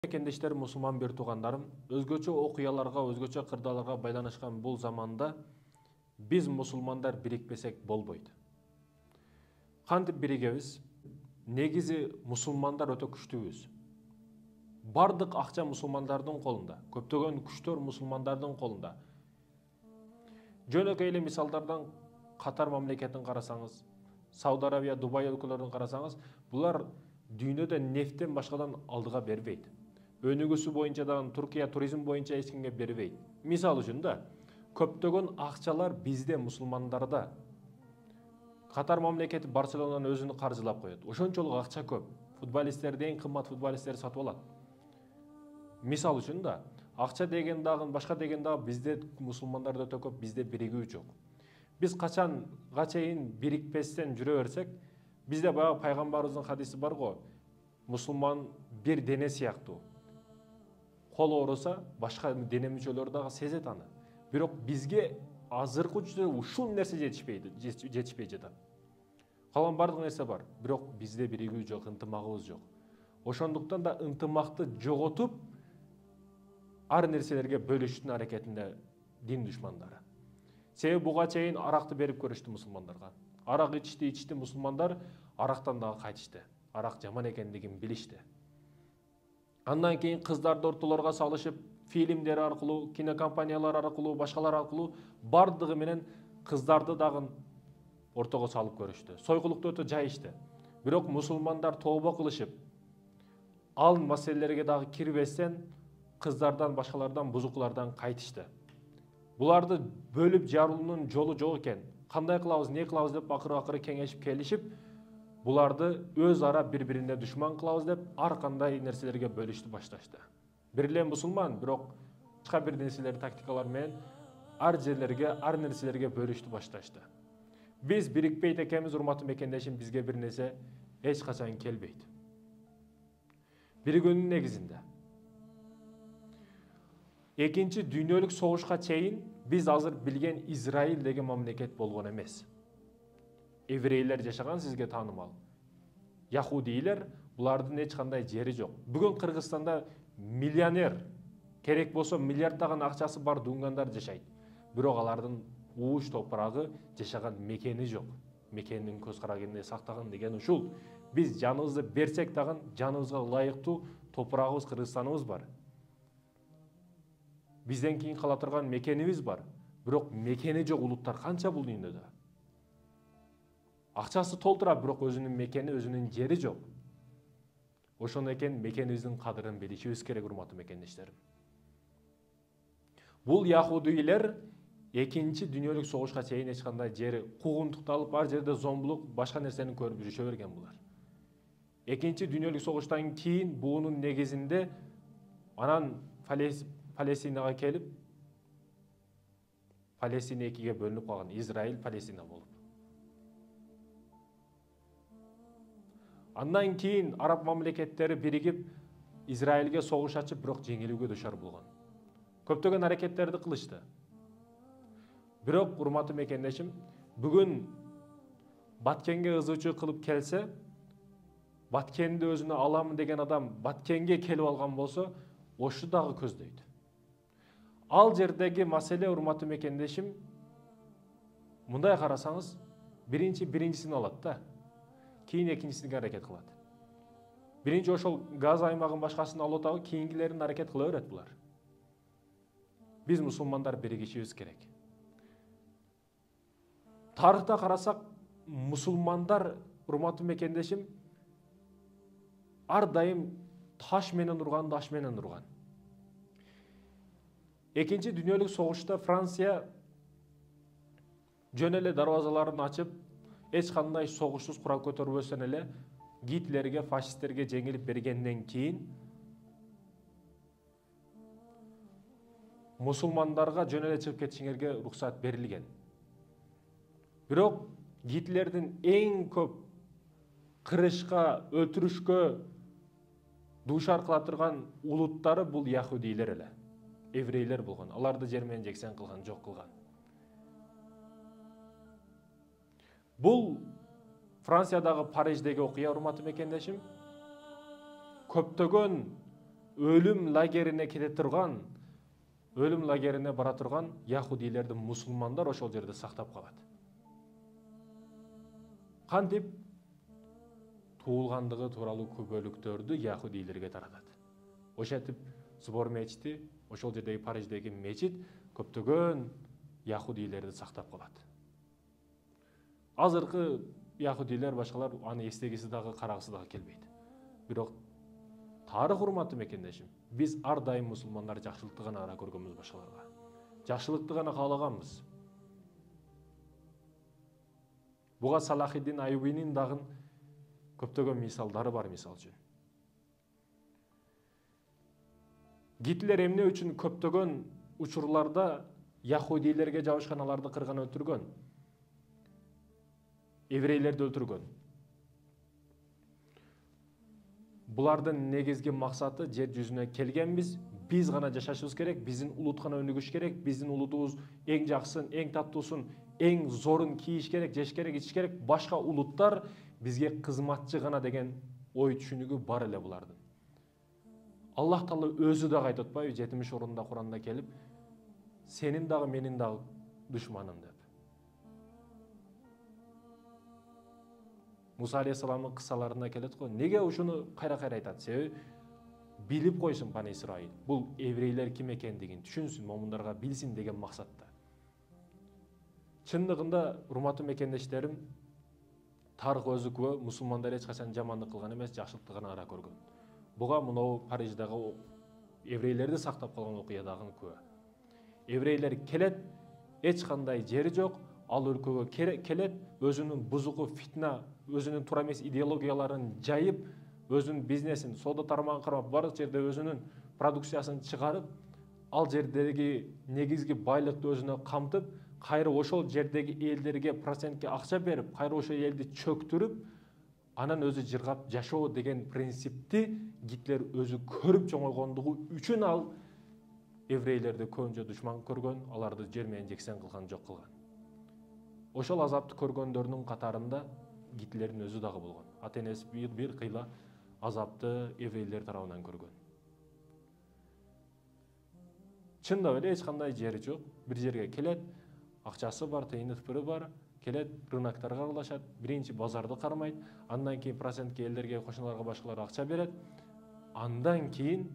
Мекендештер мусулман бир туугандарым, өзгөчө окуяларга, өзгөчө кырдааларга байланышкан бул заманда биз мусулмандар бирикпесек болбойт. Кантип биригебиз? Негизи мусулмандар өтө күчтүүбүз. Бардык акча мусулмандардын колунда, көптөгөн күчтөр мусулмандардын колунда. Жөнөкөй эле мисалдардан Катар мамлекетин карасаңыз, Сауд Арабия, Дубай өлкөлөрүн карасаңыз, булар дүйнөдө нефттен башкадан алдыга бербейт. Өнүгүүсү боюнча дагы Туркия туризм боюнча эч кимге бербейт. Мисал үчүн да көптөгөн акчалар бизде мусулмандарда. Катар мамлекети Барселонаны өзүнү каржылап коет. Ошончолук акча көп. Футболисттерди, эң кымбат футболисттер сатып алат. Мисал үчүн да акча деген дагы, башка деген дагы бизде мусулмандарда өтө көп, бизде биригүү жок. Биз качанга чейин бирикпестен жүрө берсек, бизде баягы пайгамбарыбыздын хадиси бар го, мусулман бир дене сыяктуу. Кол ооруса, башка дене мүчөлөрү дагы сезет аны. Бирок бизге азыркы учурда ушул нерсе жетишпей жатат. Калган бардык нерсе бар, бирок бизде биригүү жок, ынтымагыбыз жок. Ошондуктан да ынтымакты жоготуп, ар нерселерге бөлүштүн аракетинде дин душмандары. Себеби буга чейин аракты берип көрүштү мусулмандарга. Арак ичти мусулмандар, арактан дагы кайтышты. Арак жаман экендигин билишти. Андан кийин кыздарды ортолорго салышып, фильмдер аркылуу, кинокомпаниялар аркылуу, башкалар аркылуу бардыгы менен кыздарды дагы ортого салып көрүштү. Сойкулукту өтө жайышты. Бирок мусулмандар тообо кылышып, ал маселелерге дагы кирбестен кыздардан, башкалардан, бузукулардан кайтышты. Буларды бөлүп жаруунун жолу жок экен. Кандай кылабыз, не кылабыз деп акыры кеңешип келишип, буларды өз ара бири-бирине душман кылабыз деп ар кандай нерселерге бөлүштү башташты. Бир эле мусулман, бирок башка бир нерселер, тактикалар менен ар жерлерге, ар нерселерге бөлүштү башташты. Биз бирикпейт экенбиз, урматтуу мекендешим, бизге бир нерсе эч качан келбейт. Биригүүнүн негизинде. Экинчи дүйнөлүк согушка чейин биз азыр билген Израиль деген мамлекет болгон эмес. Еврейлер жашаган, сизге таанымал. Яхудийлер, булардын эч кандай жери жок. Бүгүн Кыргызстанда миллионер, керек болсо миллиарддаган акчасы бар дуңгандар жашайт. Бирок алардын ууш топурагы, жашаган мекени жок. Мекенин көз карагенде сактаган деген ушул. Биз жаныбызды берсек дагы жаныбызга ылайыктуу топурагыбыз, Кыргызстаныбыз бар. Бизден кийин кала турган мекенибиз бар. Бирок мекени жок улуттар канча бул дүйнөдө? Акчасы толтура, бирок өзүнүн мекени, өзүнүн жери жок. Ошондон экен мекенибиздин кадырын билишибиз керек, урматтуу мекендештерим. Бул яхудийлер экинчи дүйнөлүк согушка чейин эч кандай жери куугунтукталып, ар жерде зомбулук, башка нерсени көрүп жүрүшө берген булар. Экинчи дүйнөлүк согуштан кийин буунун негизинде анан Палестинага келип, Палестина экиге бөлүнүп калган, Израиль, Палестина болуп. Андан кийин араб мамлекеттери биригип Израилге согуш ачып, бирок жеңилүүгө душар болгон. Көптөгөн аракеттерди кылышты. Бирок, урматтуу мекендешим, бүгүн Баткенге ызычуу кылып келсе, Баткенди өзүнө аламын деген адам Баткенге келип алган болсо, ошу дагы көздөйт. Ал жердеги маселе, урматтуу мекендешим, мындай карасаңыз, биринчисин алат да, кийин экинчисине аракет кылат. Биринчи ошол газ аймагын башкасын алып атабы, кийингилерин аракет кыла берет булар. Биз мусулмандар биригишибиз керек. Тарыхта карасак, мусулмандар, урматтуу мекендешим, ар дайым таш менен урган, таш менен урган. Экинчи дүйнөлүк согушта Франция жөн эле дарбазаларын ачып, эч кандай согушсуз курал көтөрбөстөн эле Гитлерге, фашисттерге жеңилип бергенден кийин мусулмандарга жөн эле чыгып кетишиңерге уруксат берилген. Бирок Гитлердин эң көп кырышка, өлтүрүшкө дуушар кыла турган улуттары бул яхудийлер эле. Еврейлер болгон. Аларды жермен жексен кылган, жок кылган. Бул Франциядагы Париждеги окуя, урматтуу мекендешим, көптөгөн өлім лагерине кете турган, өлім лагерине бара турган яхудилерди мусулмандар ошол жерде сактап калат. Кантип туулгандыгы тууралуу күбөлүктөрдү яхудилерге таратат. Ошентип Собор мечити, ошол жердеги Париждеги мечит көптөгөн яхудилерди сактап калат. Азыркы яхудилер башкалар аны эстегиси дагы карагысы дагы келбейт. Бирок тарых урматтуу мекендешим, биз ар дайым мусулмандар жакшылыкты гана ара көргөнбүз башкаларга. Жакшылыкты гана каалаганбыз. Буга Салахиддин Аюбинин дагы көптөгөн мисалдары бар, мисал үчүн. Гитлер эмне үчүн көптөгөн учурларда яхудилерге жабышкан, аларды кырган, өлтүргөн, еврейлерди өлтүргөн. Булардын негизги максаты жер жүзүнө келгенбиз, биз гана жашашыбыз керек, биздин улут гана өнүгүш керек, биздин улутубуз эң жакшысын, эң таттуусун, эң зорун кийиш керек, жеш керек, ичиш керек, башка улуттар бизге кызматчы гана деген ой түшүнүгү бар эле булардын. Аллах Таала өзү дагы айтып атпайбы 70 орунда Куранда келип, сенин дагы менин дагы душманым деп. Муса алейхиссаламдын кыссаларында келет го. Неге ушуну кайра-кайра айтат? Себеби билип койсун Бани Исраил. Бул еврейлер ким экендигин түшүнсүн, момундарга билсин деген максатта. Чындыгында, урматтуу мекендештерим, тарых өзү күбө, мусулмандар эч качан жамандык кылган эмес, жакшылыкты гана ара көргөн. Буга мынау Париждагы еврейлерди сактап калган окуядагы күбө. Еврейлер келет, эч кандай жери жок, ал өлкөгө келет, өзүнүн бузуку фитна, өзүнүн туура эмес идеологияларын жайып, өзүнүн бизнесин, соода тармагын кармап, бардык жерде өзүнүн продукциясын чыгарып, ал жердеги негизги байлыкты өзүнө камтып, кайра ошол жердеги элдерге процентке акча берип, кайра ошол элди чөктүрүп, анан өзү жыргап жашоо деген принципти Гитлер өзү көрүп чоңойгондугу үчүн ал еврейлерди көбүнчө душман көргөн, аларды жер менен жексен кылган, жок кылган. Ошол азапты көргөндөрдүн катарында Гитлердин өзү дагы болгон. Ата-энеси бир кыйла азапты еврейлер тарабынан көргөн. Чындап эле эч кандай жери жок, бир жерге келет, акчасы бар, тыйыны тыпыры бар, келет, рыноктарга аралашат, биринчи базарды кармайт, андан кийин процентке элдерге, кошуналарга, башкаларга акча берет, андан кийин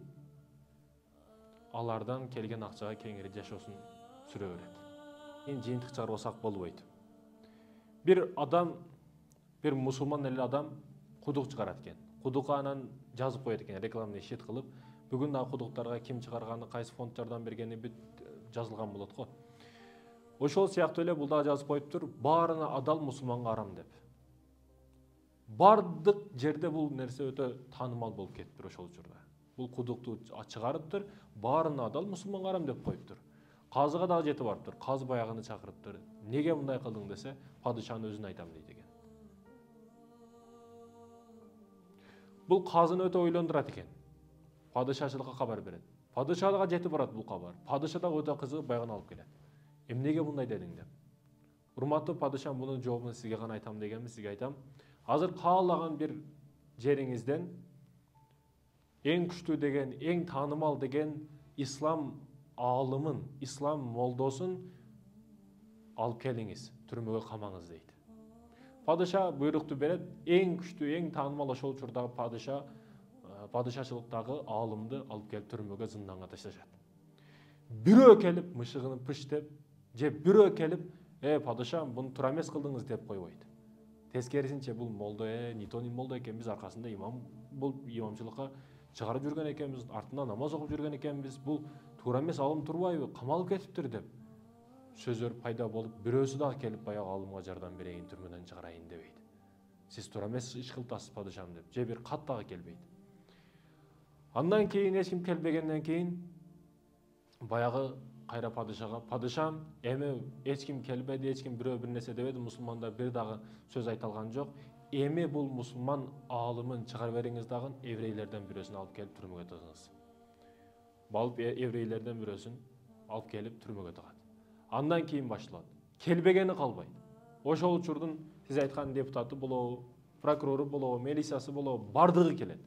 алардан келген акчага кеңири жашоосун сүрө берет. Эң жыйынтык чыгарбасак болбойт. Bir adam, bir musulman эле адам кудук чыгарат экен. Кудукка анан жазып коет экен, рекламный щит кылып. Бүгүн дагы кудуктарга ким чыгарганы, кайсы фонд жардам бергени бүт жазылган болот го. Ошол сыяктуу эле бул дагы жазып коюптур, баарына адал мусулманга арам деп. Бардык жерде бул нерсе өтө таанымал болуп кетиптир ошол учурда. Бул кудукту чыгарыптыр, баарына адал мусулманга арам деп коюптур. Казыга дагы жетип барыптыр, казы баягыны чакырыптыр. Неге мындай кылдың десе, падышанын өзүн айтам дейт экен. Бул казыны өтө ойлондурат экен. Падышачылыкка кабар берет. Падышага жетип барат бул кабар. Падыша дагы өтө кызыгып баягыны алып келет. Эмнеге мындай дедиң деп. Урматтуу падышам, мунун жообун сизге гана айтам дегенми, сизге айтам. Азыр каалаган бир жериңизден эң күчтүү деген, эң таанымал деген ислам алымын, ислам молдосун алып келиңиз, түрмөгө камаңыз дейт. Падыша буйрукту берет, эң күчтүү, эң таанымал ошол учурдагы падышачылыктагы алымды алып келип түрмөгө, зынданга ташташат. Бирөө келип мышыгын пыштеп, же бирөө келип, падышам, буну туура эмес кылдыңыз деп койбойт. Тескерисинче бул молдо, нитонин молдо экенбиз, аркасында имам болуп имамчылыкка чыгарып жүргөн экенбиз, артынан намаз окуп жүргөн экенбиз, бул туура эмес, алым турбайбы, камалып кетиптир деп сөздөр пайда болуп, бирөөсү дагы келип баягы алымга жардам берейин, түрмөдөн чыгарайын дебейт. Сиз туура эмес иш кылтасыз падышам деп, же бир кат дагы келбейт. Андан кийин эч ким келбегенден кийин баягы кайра падышага, падышам, эми эч ким келбеди, эч ким бирөө бир нерсе дебеди, мусулмандар бир дагы сөз айта алган жок. Эми бул мусулман алымын чыгарып бериңиз дагы еврейлерден бирөөсүн алып келип түрмөгө тыгыңыз. Балып еврейлерден бирөөсүн алып келип түрмөгө тыгат. Андан кийин башталат. Келбегени калбайт. Ошол учурдун сиз айткан депутаты болобу, прокурору болобу, милициясы болобу, бардыгы келет.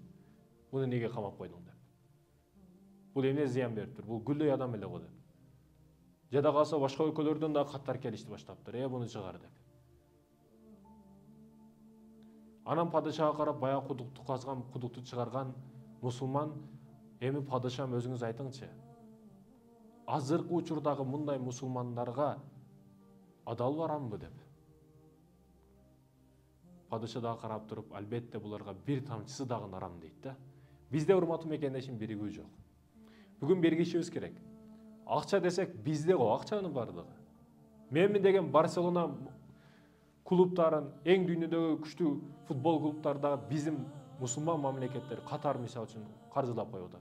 Буну неге камап койдуң деп. Бул эмне зыян бериптир? Бул гүлдөй адам эле го деп. Жада калса башка өлкөлөрдөн да каттар келишти баштаптыр. Буну чыгар деп. Анан падышага карап баягы кудукту казган, кудукту чыгарган мусулман эми падышам өзүңүз айтыңчы. Азыркы учурдагы мындай мусулмандарга адал барамбы деп. Падыша дагы карап туруп, албетте буларга бир тамчысы дагы арам дейт да. Бизде урматтуу мекендешим биригүү жок. Бүгүн биригишибиз керек. Акча десек бизде го акчанын бардыгы. Менмин деген Барселона клубтарын, эң дүйнөдөгү күчтүү футбол клубтардагы биздин мусулман мамлекеттер, Катар мисалы үчүн каржылап коюп атат.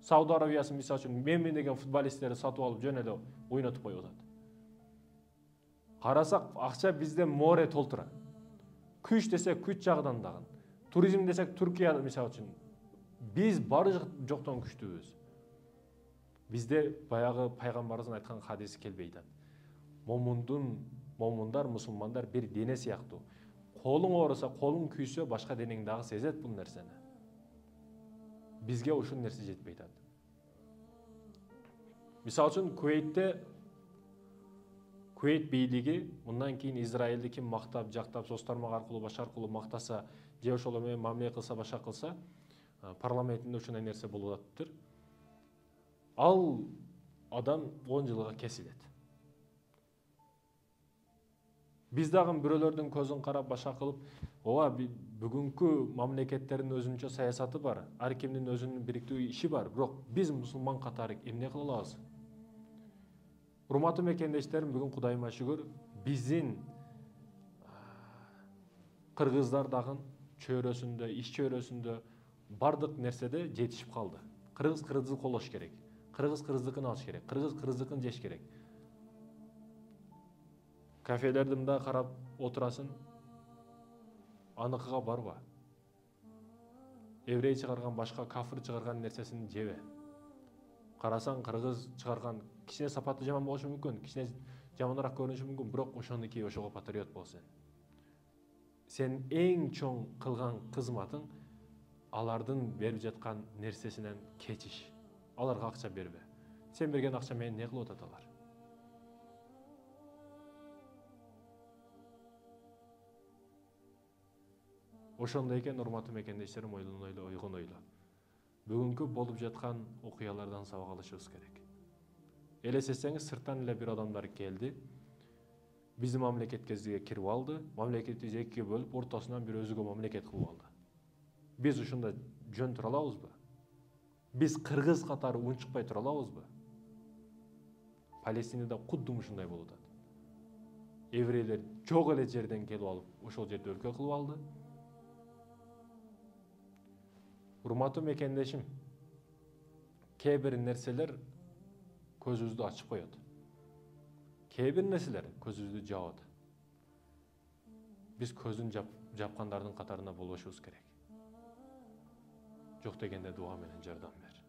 Сауд Арабиясы мисалы үчүн менмин деген футболисттерди сатып алып жөн эле ойнотуп коюп атат. Карасак акча бизде море толтура. Күч десек күч жагынан дагы. Туризм десек Түркия мисалы үчүн биз бары жоктон күчтүүбүз. Bizde bayağı Peygamberimizin aytқан hadisi келбей жатат. Момундар, мусулмандар bir дене сыяктуу. Колуң ооруса, колуң күйсө, башка денең дагы сезет бул нерсени. Бизге ушул нерсе жетпей жатат. Мисалы үчүн Кувейт бийлиги мындан кийин Израилди ким мактап, жактап, соцтармак аркылуу, башка аркылуу мактаса, же ошол менен мамиле кылса, башка кылса, парламентинде ушундай нерсе болуп атыптыр. Ал адам 10 жылга кесилет. Биз дагы бирөөлөрдүн көзүн карап башка кылып, ооба бүгүнкү мамлекеттердин өзүнчө саясаты бар, ар кимдин өзүнүн бириктүү иши бар, бирок биз мусулман катары эмне кыла алабыз? Урматтуу мекендештерим, бүгүн Кудайыма шүгүр, биздин кыргыздар дагы чөйрөсүндө, иш чөйрөсүндө бардык нерседе жетишип калды. Кыргыз кыргызды колош керек. Кыргыз кыргыздыкын алыш керек. Кыргыз кыргыздыкын жеш керек. Кафелерди мында карап отурасын. Аныкыга барба. Еврей чыгарган, башка кафир чыгарган нерсесин жебе. Карасаң кыргыз чыгарган кичине сапаты жаман болушу мүмкүн, кичине жаманыраак көрүнүшү мүмкүн, бирок ошондуки ошого патриот бол сен. Сен эң чоң кылган кызматың алардын берип жаткан нерсесинен кечиш. Аларга акча бербе. Сен берген акча менен не кылып атат алар? Ошондой экен, урматтуу мекендештерим, ойгон ойло. Бүгүнкү болуп жаткан окуялардан сабак алышыбыз керек. Элестетсеңиз, сырттан эле бир адамдар келди. Биздин мамлекетке кирип алды, мамлекетти экиге бөлүп, ортосунан бир өзгө мамлекет кылып алды. Биз ушунда жөн тура алабызбы? Биз кыргыз катары унчукпай тура алабызбы? Палестинада кудду ушундай болуп атат. Еврейлер жок эле жерден келип алып, ошол жерде өлкө кылып алды. Урматтуу мекендешим, кээ бир нерселер көзүбүздү ачып коет. Кээ бир нерселер көзүбүздү жабат. Биз көзүн жапкандардын катарында болбошубуз керек. Жок дегенде дуа менен жардам бер.